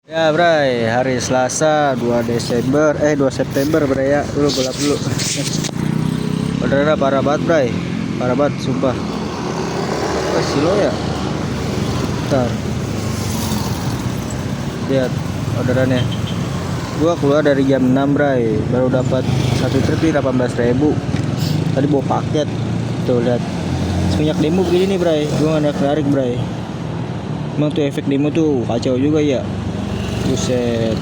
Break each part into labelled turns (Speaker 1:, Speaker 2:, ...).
Speaker 1: Ya Bray, hari Selasa 2 Desember 2 September Bray ya. Dulu gelap dulu. Orderannya parah banget Bray. Parah banget sumpah. Silo ya. Bentar. Lihat orderannya. Gua keluar dari jam 6 Bray, baru dapat satu trip di 18.000. Tadi bawa paket. Tuh lihat. Semenjak demo begini nih Bray, gua nggak narik Bray. Emang tuh efek demo tuh kacau juga ya. Buset.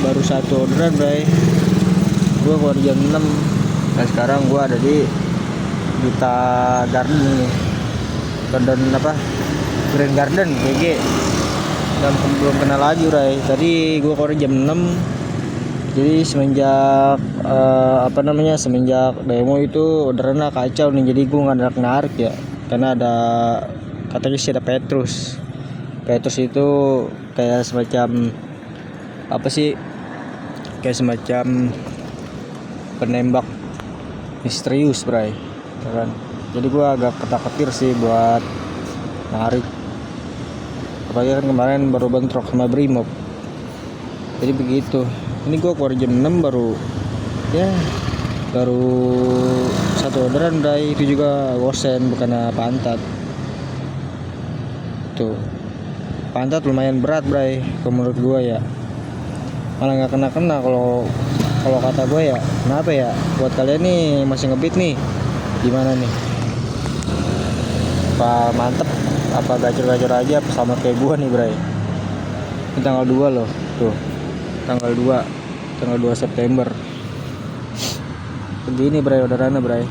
Speaker 1: Baru satu orderan Bray. Gua keluar jam 6. Dan sekarang gua ada di Duta Garden nih. Garden apa? Green Garden GG. Dan belum kenal lagi Bray. Tadi gua keluar jam 6. Jadi semenjak semenjak demo itu orderannya kacau nih. Jadi gua nggak narik ya. Karena ada katanya sih ada Petrus itu kayak semacam apa sih, kayak semacam penembak misterius Bray ya kan? Jadi gua agak ketar-ketir sih buat narik, apalagi kan kemarin baru bentrok sama Brimob. Jadi begitu. Ini gua keluar jam 6 baru satu orderan Bray. Itu juga gosen bukan pantat. Tuh pantat lumayan berat Bray menurut gua ya, malah nggak kena kalau kata gua ya. Kenapa ya, buat kalian nih masih ngebit nih, gimana nih, apa mantep apa gacor-gacor aja sama kayak gua nih Bray. Ini tanggal 2 loh, tuh tanggal 2 September begini Bray orderannya Bray.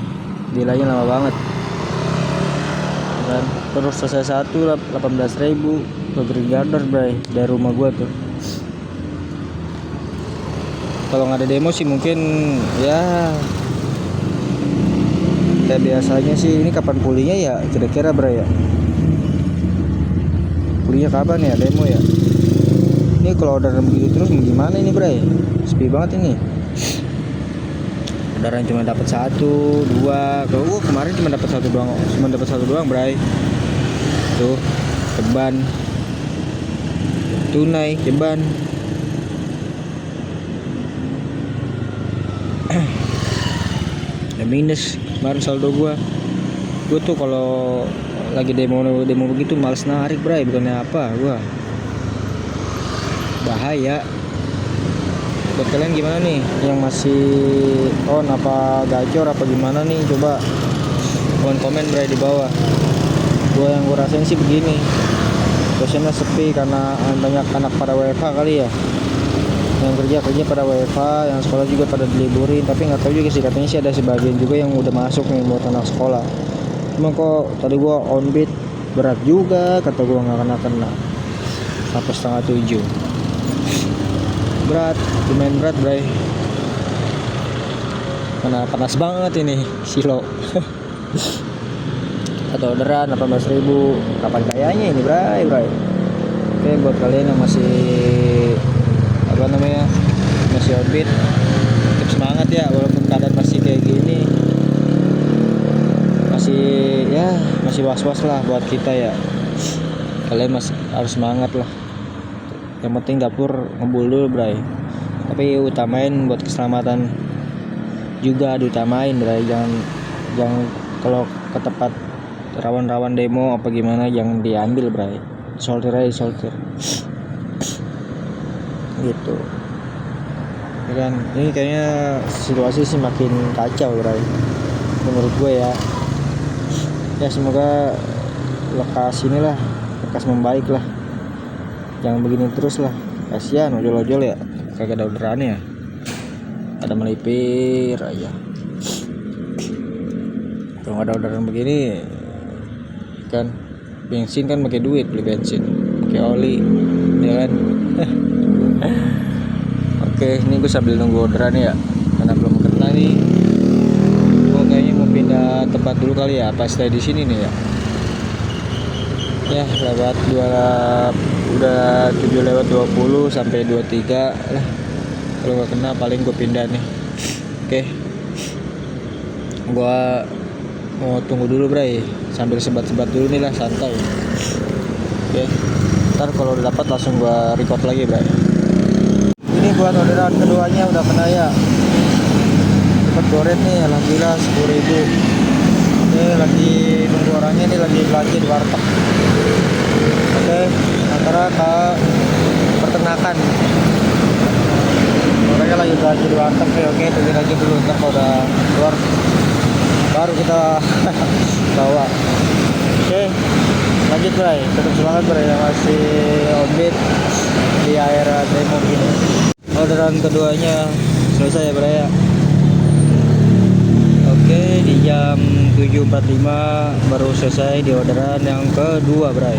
Speaker 1: Delaynya lama banget kan. Terus selesai satu 18.000 ke Green Garden Bray dari rumah gua tuh. Kalau nggak ada demo sih mungkin ya kayak biasanya sih. Ini kapan pulihnya ya kira-kira Bray ya? Pulihnya kapan ya demo ya? Ini kalau orderan begitu terus gimana ini Bray? Sepi banget ini. Orderan cuma dapat 1, 2. Kalau gua kemarin cuma dapat satu doang Bray. Tuh ceban tunai ceban. Ya minus kemarin saldo gua tuh kalau lagi demo begitu males narik Bray, bukannya apa gua. Bahaya. Buat kalian gimana nih yang masih on, apa gacor apa gimana nih, coba komen Bray di bawah. Gua rasain sih begini, dosennya sepi karena banyak anak pada WFH kali ya, yang kerja pada WFH, yang sekolah juga pada diliburin. Tapi nggak tahu juga sih, katanya sih ada sebagian juga yang udah masuk nih buat anak sekolah. Cuma kok tadi gua on beat berat juga, kata gua nggak kena sampai setengah 7. Berat, lumayan berat Bray. Karena panas banget ini silo. Atau orderan 18.000 kapan kayaknya ini Bray. Oke, buat kalian yang masih masih orbit, tetap semangat ya walaupun keadaan masih kayak gini. Masih was-was lah buat kita ya. Kalian masih harus semangat lah. Yang penting dapur ngebul dulu Bray. Tapi utamain buat keselamatan juga, diutamain Bray. Jangan kalau ke tempat rawan-rawan demo apa gimana jangan diambil Bray. Sortir gitu ya kan. Ini kayaknya situasi sih makin kacau Bray menurut gue ya. Semoga lekas membaik lah. Jangan begini terus lah, kasihan ojol-ojol ya, kagak ada orderannya, ada melipir aja. Kalau nggak ada orderan begini kan, bensin kan pakai duit, beli bensin pakai oli ya kan. Oke, ini gue sambil nunggu orderan ya, karena belum kena nih. Gue kayaknya mau pindah tempat dulu kali ya, apa stay di sini nih ya. Ya lewat udah 7:20 sampai 23 lah. Kalau nggak kena paling gue pindah nih. Oke, gue mau tunggu dulu Bray, sambil sebat-sebat dulu nih lah, santai. Oke, Ntar kalau udah dapat langsung gua record lagi, bray. Ini buat orderan keduanya udah kena ya. Dapat goret nih, alhamdulillah 10.000. Ini lagi nunggu orangnya nih, lagi belanja di warteg. Oke, antara ke peternakan. Orangnya lagi belanja di warteg. Oke, tungguin aja dulu, ntar kalau udah keluar baru kita bawa. Oke, lanjut bray, tetap semangat bray yang masih on beat di air demo gini. Orderan keduanya selesai ya bray ya. Oke, di jam 7.45 baru selesai di orderan yang kedua bray.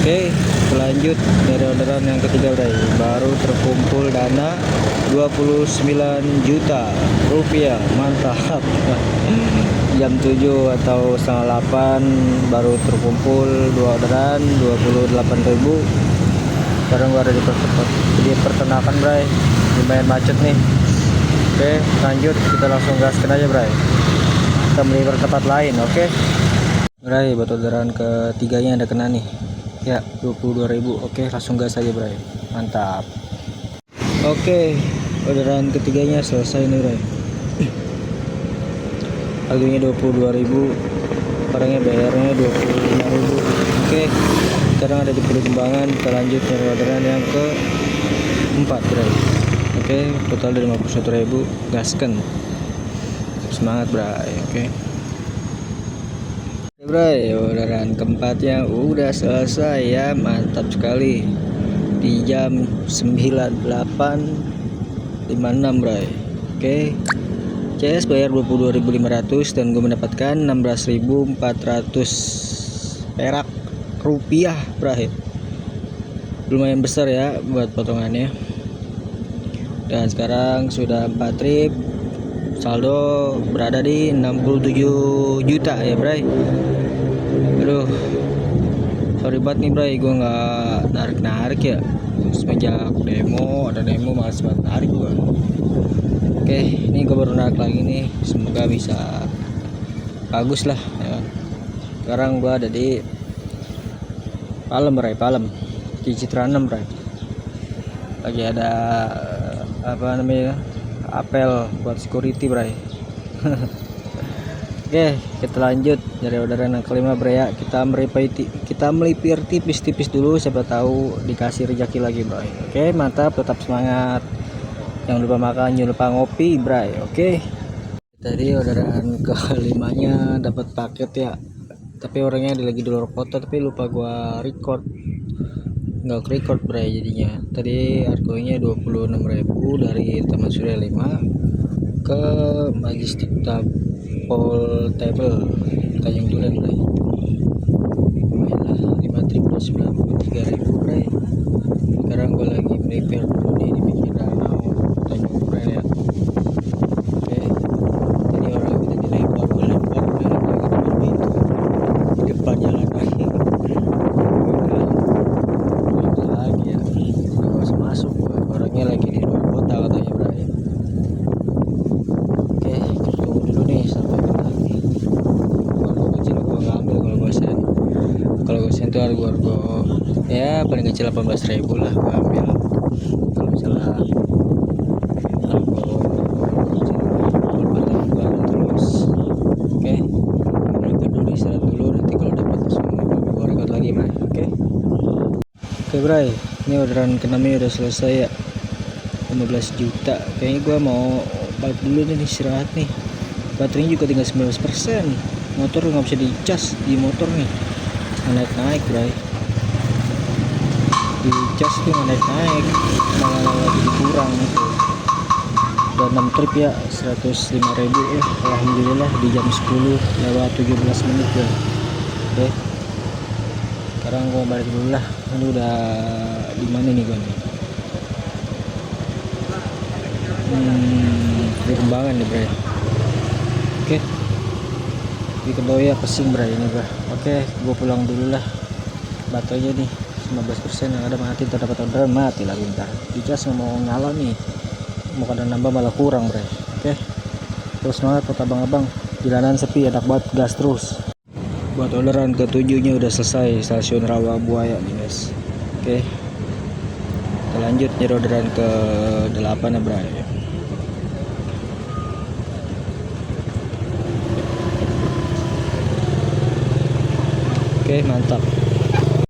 Speaker 1: Oke, lanjut dari orderan yang ketiga bray, baru terkumpul dana 29 juta rupiah, mantap. Jam 7 atau setengah 8 baru terkumpul dua orderan 28.000. Sekarang gua ada di peternakan bray, lumayan macet nih. Oke, lanjut kita langsung gaskan aja bray, kita melipir tempat lain. Oke bray, buat orderan ketiganya ada kena nih ya, 22.000. Oke, langsung gas aja bray, mantap. Oke, orderan ketiganya selesai nih bray. Harganya 22.000, orangnya bayarnya 25.000. Oke, sekarang ada di Perkembangan. Kita lanjut dari orderan yang keempat bray. Oke, total dari 51.000, gaskan. Semangat bray. Oke bray, orderan keempatnya udah selesai ya, mantap sekali. Di jam 98.56 bray. Oke, CS bayar 22.500 dan gue mendapatkan 16.400 perak rupiah bray. Lumayan besar ya buat potongannya. Dan sekarang sudah 4 trip, saldo berada di 67 juta ya bray. Aduh, sorry banget nih bray, gue nggak narik ya. Semenjak demo, ada demo malas banget narik gue. Oke, ini gue baru narik lagi nih, semoga bisa bagus lah ya. Sekarang gue ada di Palem bray, Palem di Citra 6 bray. Lagi ada apa namanya, apel buat security bray. Oke, kita lanjut dari orderan yang kelima bray ya. Kita melipir tipis-tipis dulu, siapa tahu dikasih rezeki lagi bray. Oke, mantap, tetap semangat. Jangan lupa makan, jangan lupa ngopi bray. Oke, tadi orderan kelimanya dapat paket ya, tapi orangnya lagi di luar kota, tapi lupa gua record, nggak record bray. Jadinya tadi harganya 26.000 dari Taman Surya 5 ke Majestic Tapol Table Tanjung Duren bray. Lumayan lah, 5 trip 93.000 bray. Sekarang gua lagi melipir dulu nih di pinggir danau Tanjung Duren ya. Oke, jadi orang kita dilempar itu di depan jalanan. Lagi ya, nggak usah masuk, orangnya lagi di luar kota katanya bray. Oke, kita tunggu dulu nih sampai kena. Kalau kecil gua ngambil, kalau gua sen tuh harga ya paling kecil 18.000 lah gua ambil. Kalau misalnya terus. Oke, mereka dulu istirahat dulu, nanti kalau dapat langsung gua record lagi bray. Oke bray, ini orderan ke-6 udah selesai ya, 15 juta. Kayaknya gua mau balik dulu nih, istirahat nih. Baterainya juga tinggal 19%. Motor nggak bisa dicas di motor nih, naik bray. Di cas tuh nggak naik, malah lagi dikurang itu. Udah 6 trip ya, 105.000 ya. Alhamdulillah di jam 10 lewat 17 menit ya. Oke, sekarang gua balik dulu lah. Ini udah di mana nih gua nih? Di Kembangan nih bray. Oke, di Kedoya pesing bray ini gua. Oke, gua pulang dulu lah. Baterainya nih 15% yang ada mati, terdapat orderan mati lagi ntar. Dicas mau nyala nih, mau kadang nambah malah kurang bray. Oke, terus semangat buat abang-abang, jalanan sepi enak banget, gas terus. Buat orderan ketujuhnya udah selesai, stasiun Rawabuaya nih guys. Oke, kita lanjut jadi orderan ke 8 ya bray. Oke, mantap.